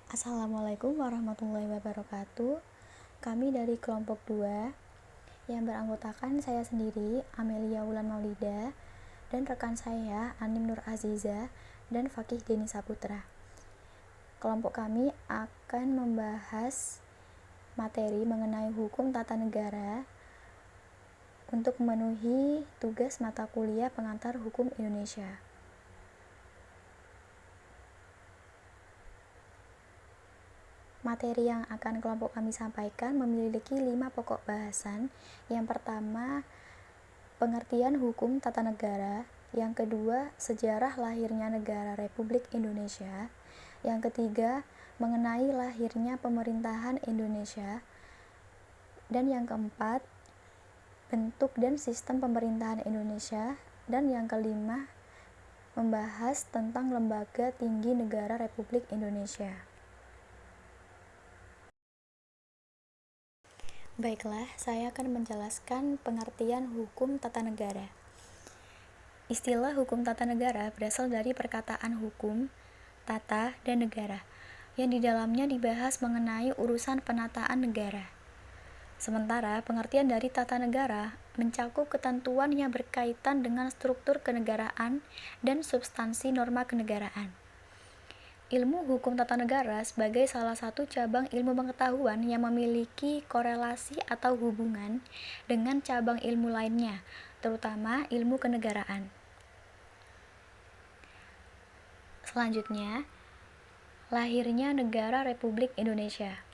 Assalamualaikum warahmatullahi wabarakatuh. Kami dari kelompok 2 yang beranggotakan saya sendiri, Amelia Wulan Maulida, dan rekan saya, Anim Nur Aziza dan Fakih Deni Saputra. Kelompok kami akan membahas materi mengenai hukum tata negara untuk memenuhi tugas mata kuliah pengantar hukum Indonesia. Materi yang akan kelompok kami sampaikan memiliki 5 pokok bahasan. Yang pertama, pengertian hukum tata negara. Yang kedua, sejarah lahirnya negara Republik Indonesia. Yang ketiga, mengenai lahirnya pemerintahan Indonesia. Dan yang keempat, bentuk dan sistem pemerintahan Indonesia. Dan yang kelima, membahas tentang lembaga tinggi negara Republik Indonesia. Baiklah, saya akan menjelaskan pengertian hukum tata negara. Istilah hukum tata negara berasal dari perkataan hukum, tata, dan negara, yang di dalamnya dibahas mengenai urusan penataan negara. Sementara pengertian dari tata negara mencakup ketentuan yang berkaitan dengan struktur kenegaraan dan substansi norma kenegaraan. Ilmu hukum tata negara sebagai salah satu cabang ilmu pengetahuan yang memiliki korelasi atau hubungan dengan cabang ilmu lainnya, terutama ilmu kenegaraan. Selanjutnya, lahirnya negara Republik Indonesia.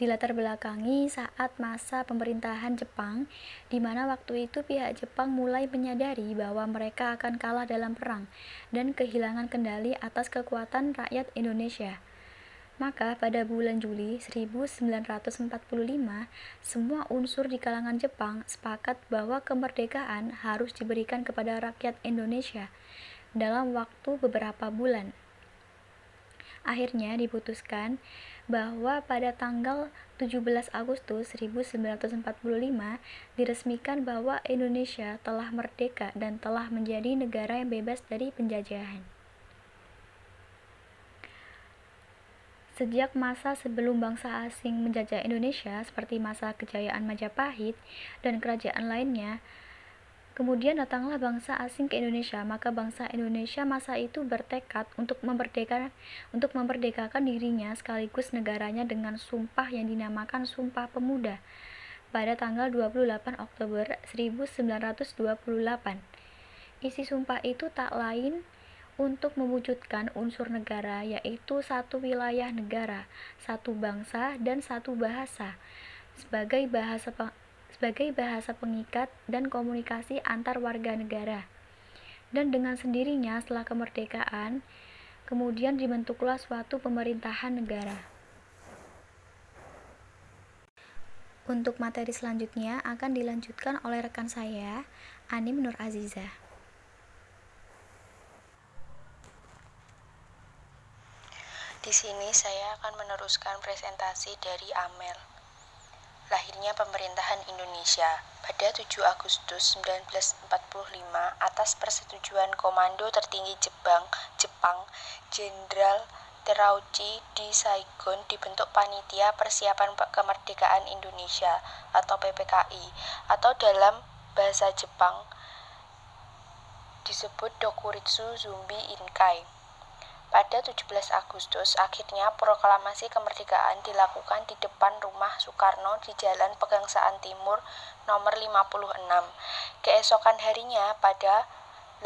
Dilatar belakangi saat masa pemerintahan Jepang, di mana waktu itu pihak Jepang mulai menyadari bahwa mereka akan kalah dalam perang dan kehilangan kendali atas kekuatan rakyat Indonesia. Maka pada bulan Juli 1945, semua unsur di kalangan Jepang sepakat bahwa kemerdekaan harus diberikan kepada rakyat Indonesia dalam waktu beberapa bulan. Akhirnya diputuskan bahwa pada tanggal 17 Agustus 1945 diresmikan bahwa Indonesia telah merdeka dan telah menjadi negara yang bebas dari penjajahan. Sejak masa sebelum bangsa asing menjajah Indonesia seperti masa kejayaan Majapahit dan kerajaan lainnya, kemudian datanglah bangsa asing ke Indonesia, maka bangsa Indonesia masa itu bertekad untuk memerdekakan dirinya sekaligus negaranya dengan sumpah yang dinamakan Sumpah Pemuda pada tanggal 28 Oktober 1928. Isi sumpah itu tak lain untuk mewujudkan unsur negara, yaitu satu wilayah negara, satu bangsa, dan satu bahasa sebagai bahasa pengikat dan komunikasi antar warga negara. Dan dengan sendirinya setelah kemerdekaan, kemudian dibentuklah suatu pemerintahan negara. Untuk materi selanjutnya akan dilanjutkan oleh rekan saya, Anim Nur Aziza. Di sini saya akan meneruskan presentasi dari Amel. Lahirnya pemerintahan Indonesia pada 7 Agustus 1945 atas persetujuan Komando Tertinggi Jepang, Jenderal Terauchi di Saigon dibentuk Panitia Persiapan Kemerdekaan Indonesia atau PPKI, atau dalam bahasa Jepang disebut Dokuritsu Zumbi Inkai. Pada 17 Agustus, akhirnya proklamasi kemerdekaan dilakukan di depan rumah Soekarno di Jalan Pegangsaan Timur nomor 56. Keesokan harinya, pada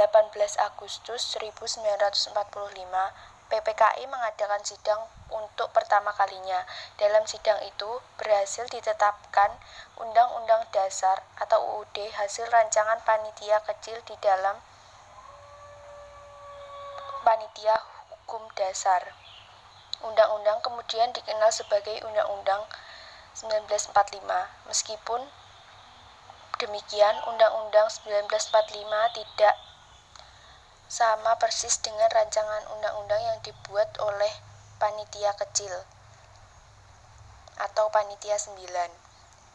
18 Agustus 1945, PPKI mengadakan sidang untuk pertama kalinya. Dalam sidang itu, berhasil ditetapkan Undang-Undang Dasar atau UUD hasil rancangan panitia kecil di dalam Panitia Hukum Dasar. Undang-undang kemudian dikenal sebagai Undang-Undang 1945. Meskipun demikian, Undang-Undang 1945 tidak sama persis dengan rancangan undang-undang yang dibuat oleh Panitia Kecil atau Panitia 9.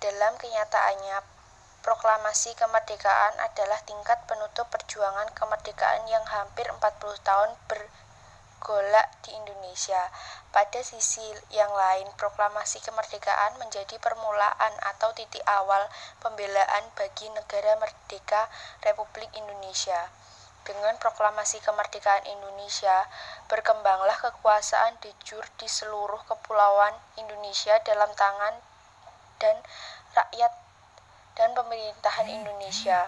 Dalam kenyataannya, proklamasi kemerdekaan adalah tingkat penutup perjuangan kemerdekaan yang hampir 40 tahun bergolak di Indonesia. Pada sisi yang lain, proklamasi kemerdekaan menjadi permulaan atau titik awal pembelaan bagi negara merdeka Republik Indonesia. Dengan proklamasi kemerdekaan Indonesia, berkembanglah kekuasaan de jure di seluruh kepulauan Indonesia dalam tangan dan rakyat dan pemerintahan Indonesia.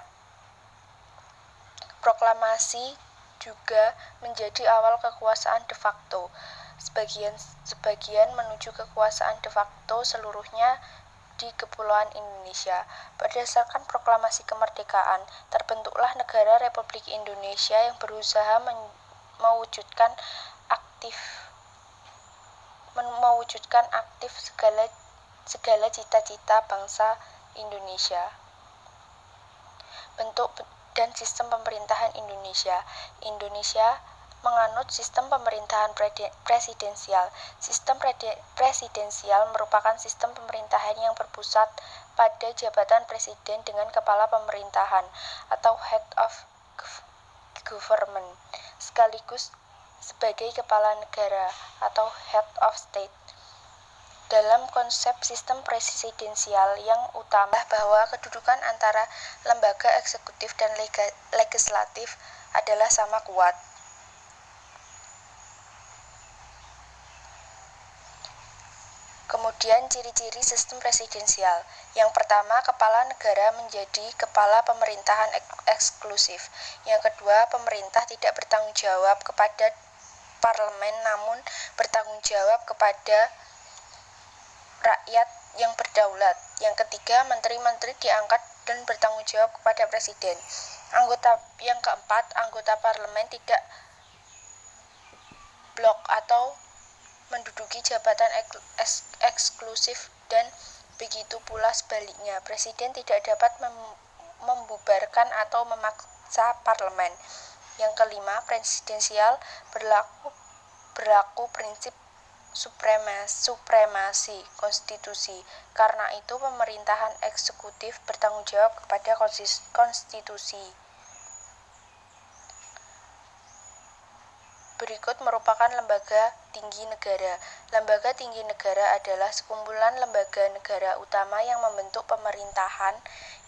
Proklamasi juga menjadi awal kekuasaan de facto. Sebagian menuju kekuasaan de facto seluruhnya di Kepulauan Indonesia. Berdasarkan proklamasi kemerdekaan, terbentuklah negara Republik Indonesia yang berusaha mewujudkan aktif segala cita-cita bangsa Indonesia. Bentuk dan sistem pemerintahan Indonesia. Indonesia menganut sistem pemerintahan presidensial. Sistem presidensial merupakan sistem pemerintahan yang berpusat pada jabatan presiden dengan kepala pemerintahan atau head of government, sekaligus sebagai kepala negara atau head of state. Dalam konsep sistem presidensial yang utama bahwa kedudukan antara lembaga eksekutif dan legislatif adalah sama kuat. Kemudian ciri-ciri sistem presidensial. Yang pertama, kepala negara menjadi kepala pemerintahan eksklusif. Yang kedua, pemerintah tidak bertanggung jawab kepada parlemen namun bertanggung jawab kepada rakyat yang berdaulat. Yang ketiga, menteri-menteri diangkat dan bertanggung jawab kepada presiden. Yang keempat, anggota parlemen tidak blok atau menduduki jabatan eksklusif dan begitu pula sebaliknya. Presiden tidak dapat membubarkan atau memaksa parlemen. Yang kelima, presidensial berlaku prinsip supremasi konstitusi. Karena itu pemerintahan eksekutif bertanggung jawab kepada konstitusi. Berikut merupakan lembaga tinggi negara. Lembaga tinggi negara adalah sekumpulan lembaga negara utama yang membentuk pemerintahan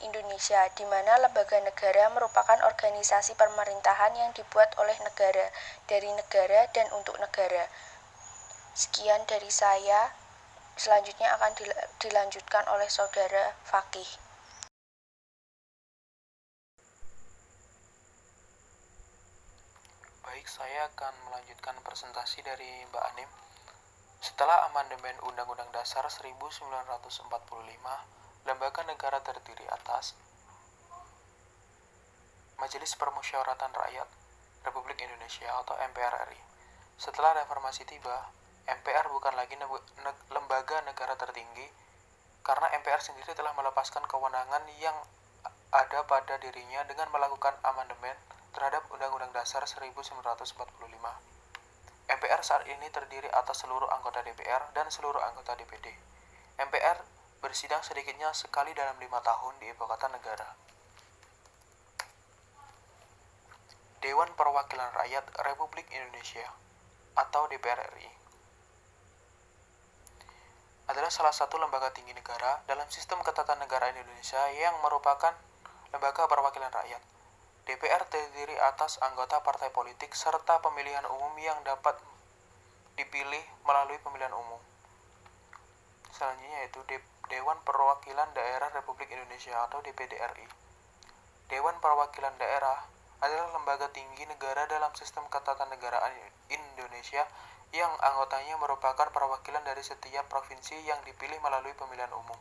Indonesia, di mana lembaga negara merupakan organisasi pemerintahan yang dibuat oleh negara, dari negara, dan untuk negara. Sekian dari saya, selanjutnya akan dilanjutkan oleh Saudara Fakih. Baik, saya akan melanjutkan presentasi dari Mbak Anim. Setelah amandemen Undang-Undang Dasar 1945, lembaga negara terdiri atas Majelis Permusyawaratan Rakyat Republik Indonesia atau MPR RI. Setelah reformasi tiba, MPR bukan lagi lembaga negara tertinggi karena MPR sendiri telah melepaskan kewenangan yang ada pada dirinya dengan melakukan amandemen terhadap Undang-Undang Dasar 1945. MPR saat ini terdiri atas seluruh anggota DPR dan seluruh anggota DPD. MPR bersidang sedikitnya sekali dalam 5 tahun di ibu kota negara. Dewan Perwakilan Rakyat Republik Indonesia atau DPR RI adalah salah satu lembaga tinggi negara dalam sistem ketatanegaraan Indonesia yang merupakan lembaga perwakilan rakyat. DPR terdiri atas anggota partai politik serta pemilihan umum yang dapat dipilih melalui pemilihan umum. Selanjutnya yaitu Dewan Perwakilan Daerah Republik Indonesia atau DPD RI. Dewan Perwakilan Daerah adalah lembaga tinggi negara dalam sistem ketatanegaraan Indonesia yang anggotanya merupakan perwakilan dari setiap provinsi yang dipilih melalui pemilihan umum.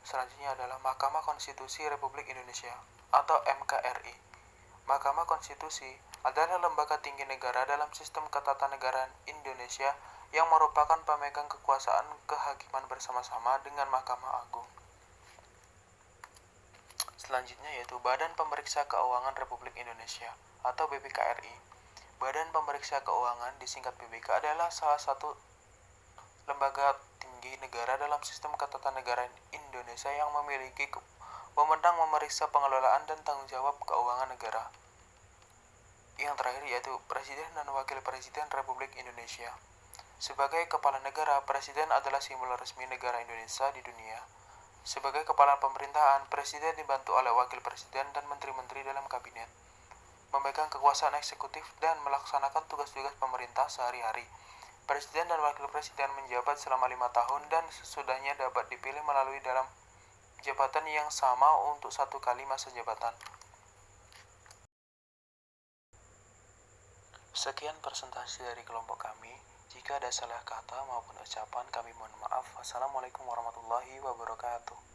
Selanjutnya adalah Mahkamah Konstitusi Republik Indonesia atau MKRI. Mahkamah Konstitusi adalah lembaga tinggi negara dalam sistem ketatanegaraan Indonesia yang merupakan pemegang kekuasaan kehakiman bersama-sama dengan Mahkamah Agung. Selanjutnya yaitu Badan Pemeriksa Keuangan Republik Indonesia atau BPKRI. Badan Pemeriksa Keuangan disingkat BPK adalah salah satu lembaga tinggi negara dalam sistem ketatanegaraan Indonesia yang memiliki wewenang memeriksa pengelolaan dan tanggung jawab keuangan negara. Yang terakhir yaitu Presiden dan Wakil Presiden Republik Indonesia. Sebagai kepala negara, Presiden adalah simbol resmi negara Indonesia di dunia. Sebagai kepala pemerintahan, Presiden dibantu oleh Wakil Presiden dan Menteri-Menteri dalam Kabinet, memegang kekuasaan eksekutif dan melaksanakan tugas-tugas pemerintah sehari-hari. Presiden dan Wakil Presiden menjabat selama 5 tahun dan sesudahnya dapat dipilih melalui dalam jabatan yang sama untuk 1 kali masa jabatan. Sekian presentasi dari kelompok kami. Jika ada salah kata maupun ucapan, kami mohon maaf. Wassalamualaikum warahmatullahi wabarakatuh.